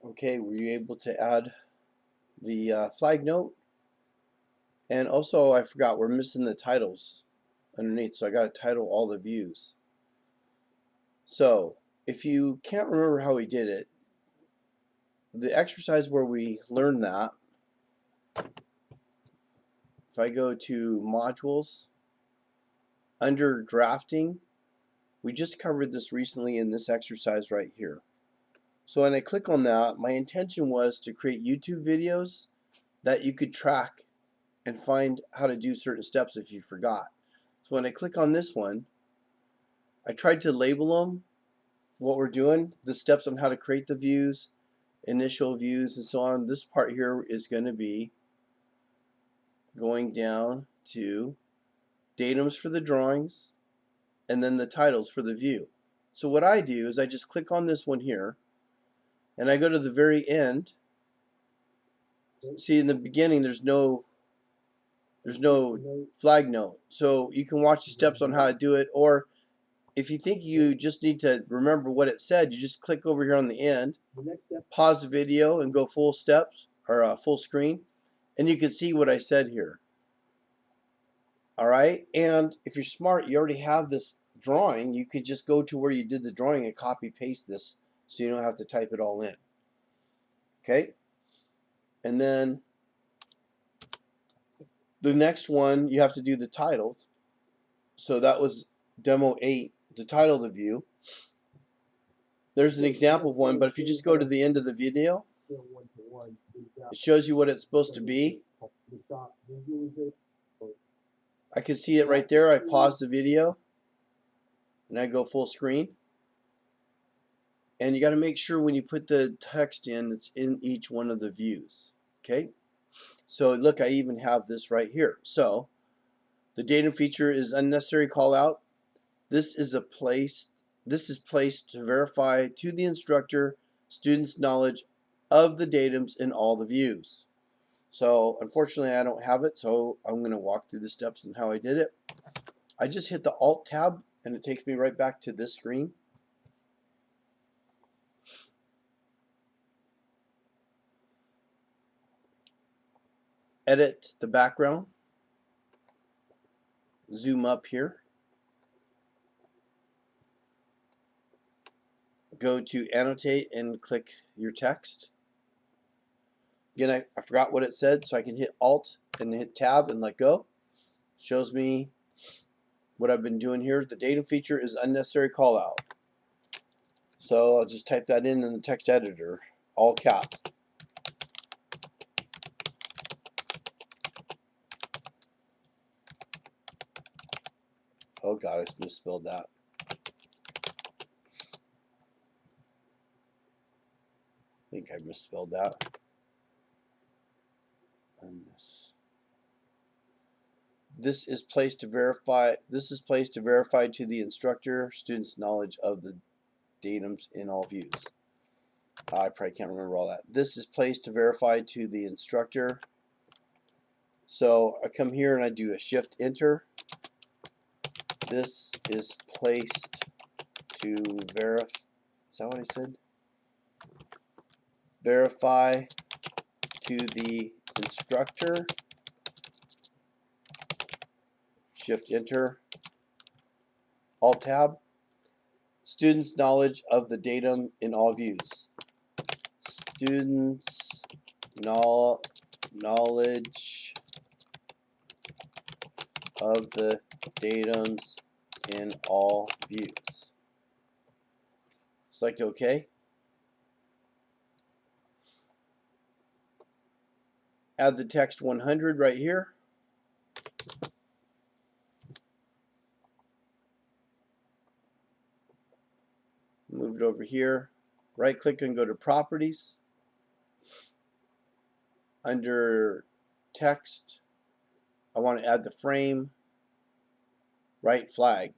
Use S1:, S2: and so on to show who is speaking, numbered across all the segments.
S1: Okay, were you able to add the flag note? And also, I forgot, we're missing the titles underneath, so I got to title all the views. So, if you can't remember how we did it, the exercise where we learned that, if I go to modules, under drafting, we just covered this recently in this exercise right here. So when I click on that, my intention was to create YouTube videos that you could track and find how to do certain steps if you forgot. So when I click on this one, I tried to label them, what we're doing, the steps on how to create the views, initial views, and so on. This part here is going to be going down to datums for the drawings and then the titles for the view. So what I do is I just click on this one here and I go to the very end. See, in the beginning there's no flag note, so you can watch the steps on how to do it, or if you think you just need to remember what it said, you just click over here on the end, pause the video and go full steps or full screen, and you can see what I said here. Alright, and if you're smart, you already have this drawing, you could just go to where you did the drawing and copy paste this so you don't have to type it all in. Okay, and then the next one you have to do the title. So that was demo 8, the title of the view. There's an example of one, but if you just go to the end of the video, it shows you what it's supposed to be. I can see it right there. I pause the video and I go full screen. And you got to make sure when you put the text in, it's in each one of the views. Okay, so look, I even have this right here. So the datum feature is unnecessary call out. This is placed to verify to the instructor students' knowledge of the datums in all the views. So unfortunately I don't have it, so I'm going to walk through the steps and how I did it. I just hit the Alt tab and it takes me right back to this screen. Edit the background. Zoom up here. Go to annotate and click your text. Again, I forgot what it said, so I can hit Alt and hit Tab and let go. Shows me what I've been doing here. The datum feature is unnecessary call out. So I'll just type that in the text editor, all caps. Oh God, I misspelled that. I think I misspelled that. And this is placed to verify. This is placed to verify to the instructor students' knowledge of the datums in all views. I probably can't remember all that. This is placed to verify to the instructor. So I come here and I do a shift enter. This is placed to verify. Is that what I said? Verify to the instructor. Shift enter. Alt tab. Students' knowledge of the datum in all views. Students' knowledge of the datums in all views. Select OK. Add the text 100 right here. Move it over here. Right click and go to properties. Under text, I want to add the frame right flag.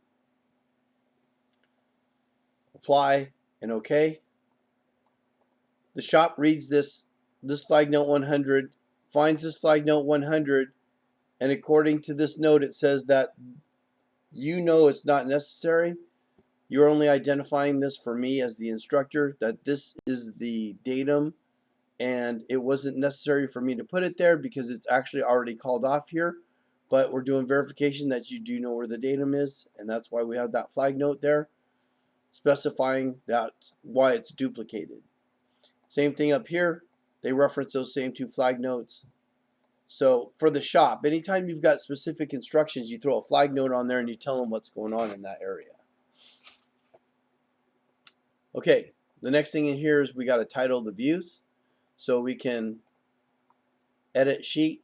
S1: Apply and OK. The shop reads this flag note 100, finds this flag note 100, and according to this note it says that you know it's not necessary. You're only identifying this for me as the instructor, that this is the datum, and it wasn't necessary for me to put it there because it's actually already called off here. But we're doing verification that you do know where the datum is, and that's why we have that flag note there, specifying that why it's duplicated. Same thing up here, they reference those same two flag notes. So for the shop, anytime you've got specific instructions, you throw a flag note on there and you tell them what's going on in that area. Okay, the next thing in here is we got to title the views. So we can edit sheet.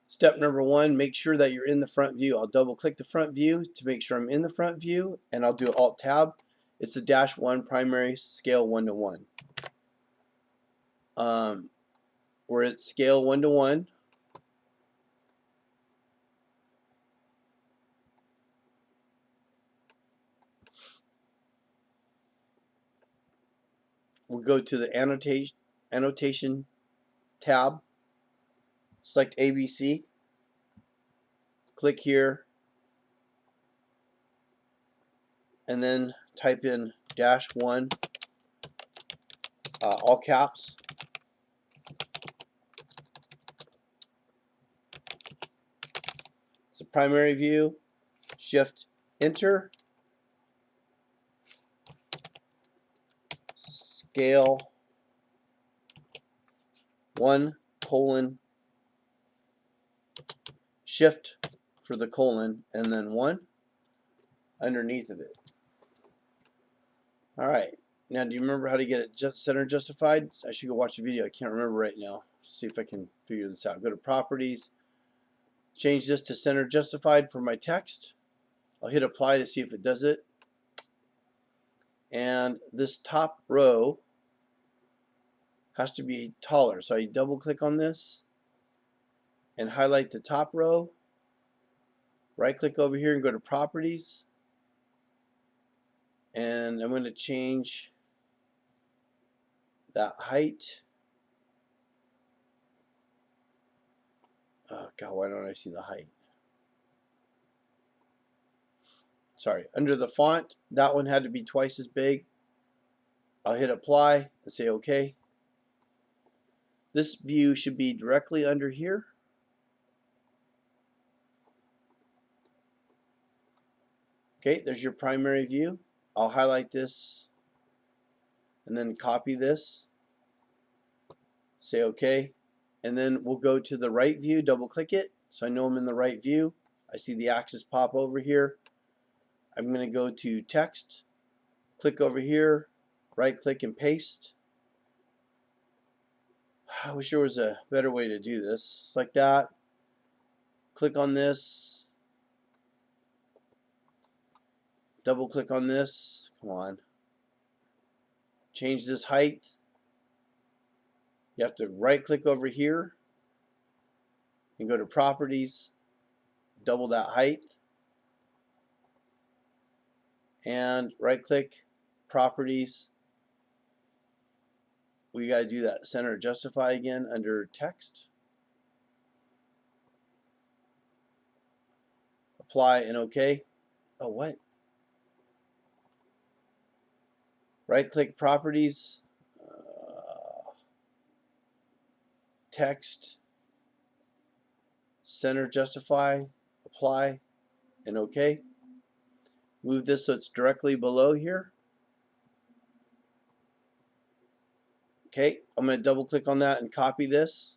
S1: Step number one, make sure that you're in the front view. I'll double click the front view to make sure I'm in the front view, and I'll do Alt Tab. It's the -1 primary scale 1:1. We're at scale 1:1. We'll go to the annotation tab, select ABC, click here, and then type in -1, all caps. It's a primary view. Shift Enter. Scale 1: Shift for the colon and then 1 underneath of it. Alright, now do you remember how to get it center justified? I should go watch the video. I can't remember right now. See if I can figure this out. Go to Properties, change this to center justified for my text. I'll hit Apply to see if it does it. And this top row has to be taller. So I double click on this and highlight the top row. Right click over here and go to Properties. And I'm going to change that height. Oh God, why don't I see the height? Sorry, under the font, that one had to be twice as big. I'll hit Apply and say OK. This view should be directly under here. Okay, there's your primary view. I'll highlight this and then copy this. Say OK. And then we'll go to the right view, double click it so I know I'm in the right view. I see the axis pop over here. I'm going to go to Text, click over here, right click and paste. I wish there was a better way to do this. Just like that. Click on this. Double click on this. Come on. Change this height. You have to right click over here and go to Properties. Double that height. And right click, Properties. We got to do that center justify again under Text. Apply and OK. Oh, what? Right click, Properties, Text, center justify, apply, and OK. Move this so it's directly below here. Okay, I'm going to double click on that and copy this.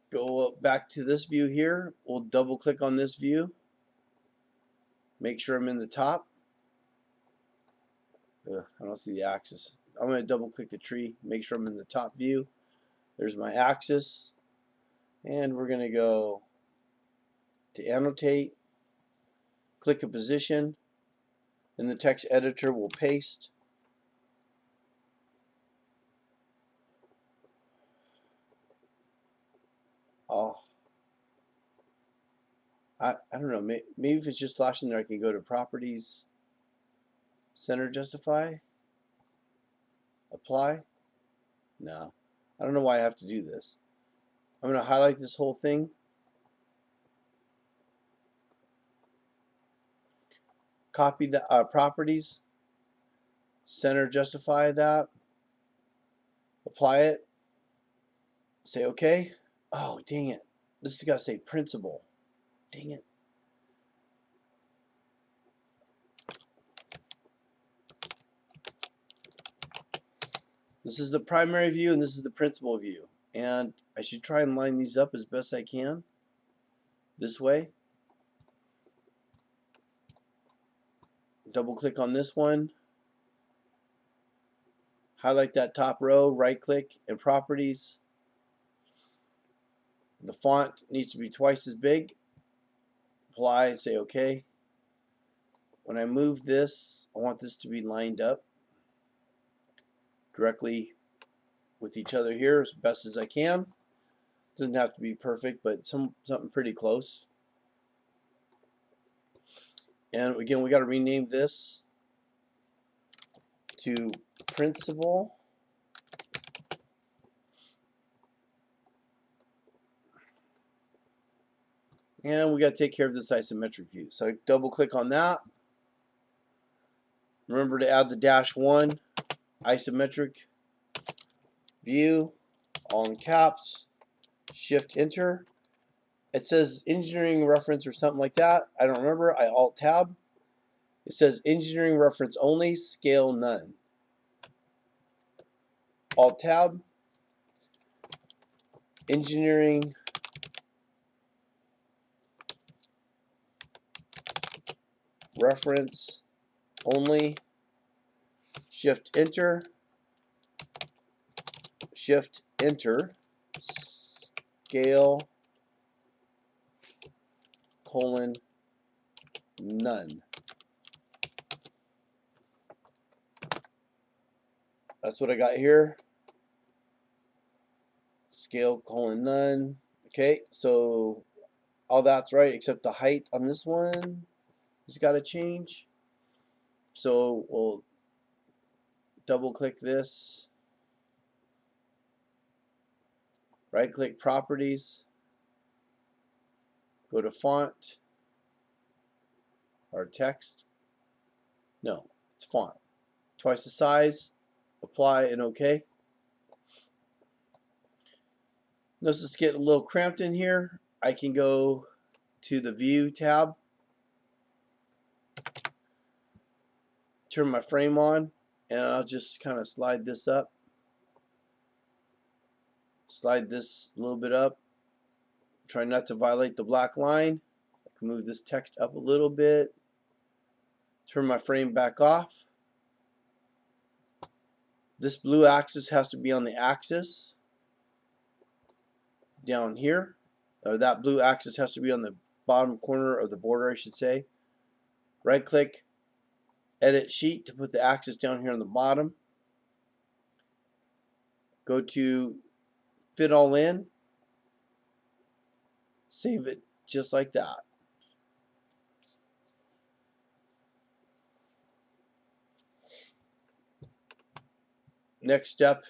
S1: Go back to this view here. We'll double click on this view. Make sure I'm in the top. I don't see the axis. I'm going to double click the tree. Make sure I'm in the top view. There's my axis. And we're going to go to Annotate. Click a position. In the text editor, we'll paste. Oh, I don't know. Maybe if it's just flashing there, I can go to Properties, Center Justify, Apply. No, I don't know why I have to do this. I'm going to highlight this whole thing. copy the properties, center justify that, apply it, say OK. Oh, dang it. This has got to say principal. Dang it. This is the primary view and this is the principal view. And I should try and line these up as best I can this way. Double click on this one. Highlight that top row, right click and properties. The font needs to be twice as big. Apply and say OK. When I move this, I want this to be lined up directly with each other here as best as I can. Doesn't have to be perfect, but something pretty close. And again, we got to rename this to principal. And we got to take care of this isometric view. So I double click on that. Remember to add the -1 isometric view, all in caps, shift enter. It says engineering reference or something like that. I don't remember. I alt tab. It says engineering reference only, scale none. Alt tab, engineering reference only, shift enter, shift enter, scale colon none. That's what I got here. Scale colon none. Okay, so all that's right except the height on this one has got to change. So we'll double click this, right click properties, go to font or text. No, it's font. Twice the size, apply and OK. Notice it's getting a little cramped in here. I can go to the view tab, turn my frame on, and I'll just kind of slide this up. Slide this a little bit up. Try not to violate the black line. I can move this text up a little bit. Turn my frame back off. This blue axis has to be on the axis down here. Or that blue axis has to be on the bottom corner of the border, I should say. Right click, edit sheet to put the axis down here on the bottom. Go to fit all in. Save it just like that. Next step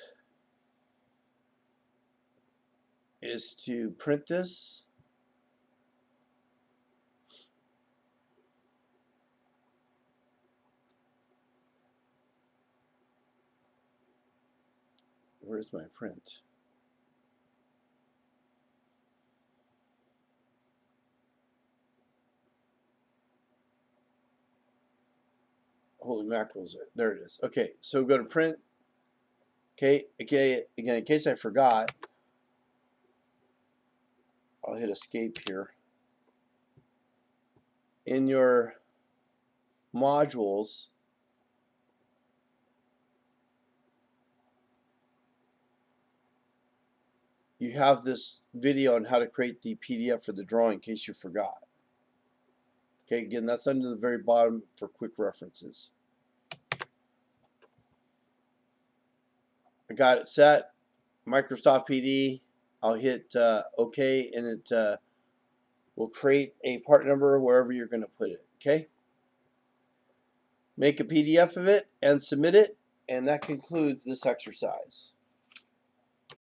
S1: is to print this. Where's my print? Holy mackerels, there it is. Okay, so go to print. Okay, again, in case I forgot, I'll hit escape here. In your modules, you have this video on how to create the PDF for the drawing in case you forgot. Okay, again, that's under the very bottom for quick references. I got it set. Microsoft PD. I'll hit OK, and it will create a part number wherever you're going to put it. Okay. Make a PDF of it and submit it, and that concludes this exercise.